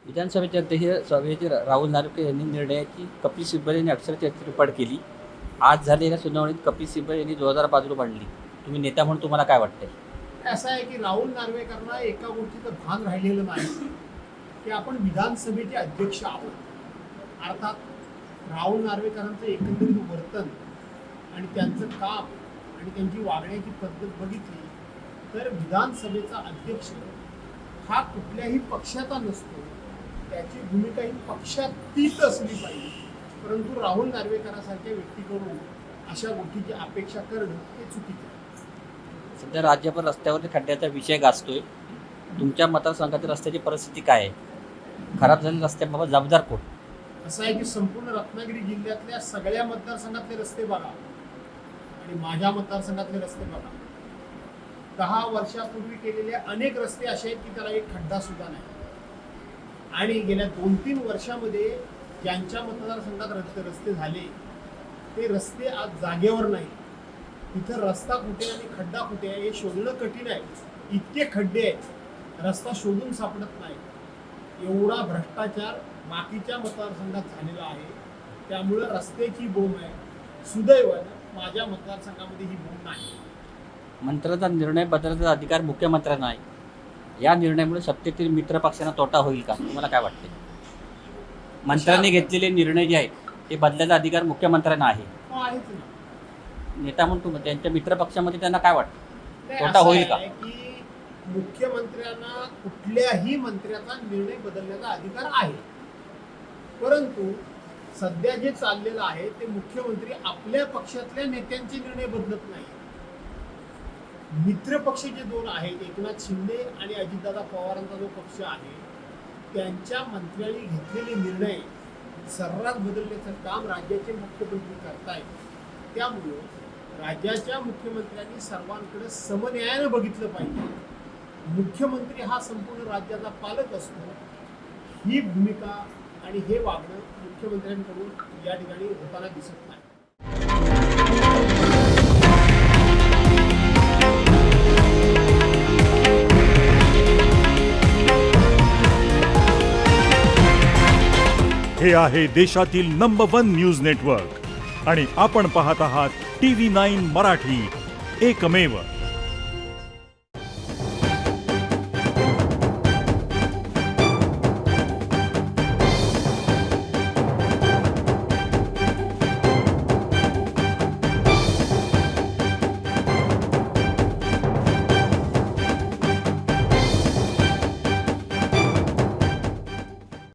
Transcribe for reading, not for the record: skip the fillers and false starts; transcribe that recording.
विधानसभेचे अध्यक्ष सभेचे राहुल नार्वेकर यांनी निर्णयाची कपिल सिब्बल यांनी अक्षरशः चिरफाड केली. आज झालेल्या सुनावणीत कपिल सिब्बल यांनी 2000 बाजू मांडली. तुम्ही नेता म्हणून तुम्हाला काय वाटतंय? असं आहे की राहुल नार्वेकरांना एका गोष्टीचं भान राहिलेलं नाही की आपण विधानसभेचे अध्यक्ष आहोत. अर्थात राहुल नार्वेकरांचं एकंदरीत वर्तन आणि त्यांचं काम आणि त्यांची वागण्याची पद्धत बघितली तर विधानसभेचा अध्यक्ष हा कुठल्याही पक्षाचा नसतो. त्याची भूमिका ही पक्षातीत असली पाहिजे. परंतु राहुल नार्वेकरांसारख्या व्यक्तीकडून अशा गोष्टीची अपेक्षा करणं हे चुकीचं आहे. सध्या राज्यभर रस्त्यावरच्या खड्ड्याचा विषय गाजतोय. तुमच्या मतदारसंघातील रस्त्याची परिस्थिती काय आहे? खराब झालेल्या रस्त्याबाबत जबाबदार कोण? असं आहे की संपूर्ण रत्नागिरी जिल्ह्यातल्या सगळ्या मतदारसंघातले रस्ते बघा आणि माझ्या मतदारसंघातले रस्ते बघा. 10 वर्षापूर्वी केलेले अनेक रस्ते असे आहेत की त्याला एक खड्डा सुद्धा नाही. आणि गेल्या 2-3 वर्षामध्ये ज्यांच्या मतदारसंघात रस्ते झाले ते रस्ते आज जागेवर नाही. तिथं रस्ता कुठे आणि खड्डा कुठे आहे हे शोधणं कठीण आहे. इतके खड्डे आहेत, रस्ता शोधून सापडत नाही. एवढा भ्रष्टाचार बाकीच्या मतदारसंघात झालेला आहे. त्यामुळं रस्त्याची बोंब आहे. सुदैवानं माझ्या मतदारसंघामध्ये ही बोंब नाही. मंत्र्याचा निर्णय बदलण्याचा अधिकार मुख्यमंत्र्यांना आहे. या निर्णयामुळे सत्तेतील मित्र पक्षांना तोटा होईल का? तुम्हाला काय वाटते? मंत्र्यांनी घेतलेले निर्णय जे आहेत ते बदलायचा अधिकार मुख्यमंत्र्यांना आहे. हो, आहेच ना. नेता म्हणून त्यांच्या मित्र पक्षामध्ये त्यांना काय वाटतं? नाही, तोटा असं होईल का? आहे की मुख्यमंत्र्यांना कुठल्याही मंत्र्याचा निर्णय बदलण्याचा अधिकार आहे. परंतु सध्या जे चाललेलं आहे ते मुख्यमंत्री आपल्या पक्षातल्या नेत्यांचे निर्णय बदलत नाही. मित्र पक्ष जे 2 आहेत, एकनाथ शिंदे आणि अजितदादा पवारांचा जो पक्ष आहे त्यांच्या मंत्र्यांनी घेतलेले निर्णय सर्रास बदलण्याचं काम राज्याचे मुख्यमंत्री करतायत. त्यामुळं राज्याच्या मुख्यमंत्र्यांनी सर्वांकडे समन्यायानं बघितलं पाहिजे. मुख्यमंत्री हा संपूर्ण राज्याचा पालक असतो. ही भूमिका आणि हे वागणं मुख्यमंत्र्यांकडून या ठिकाणी होताना दिसत नाही. हे आहे देशातील नंबर 1 न्यूज नेटवर्क आणि आपण पाहत आहात TV9 मराठी, एकमेव.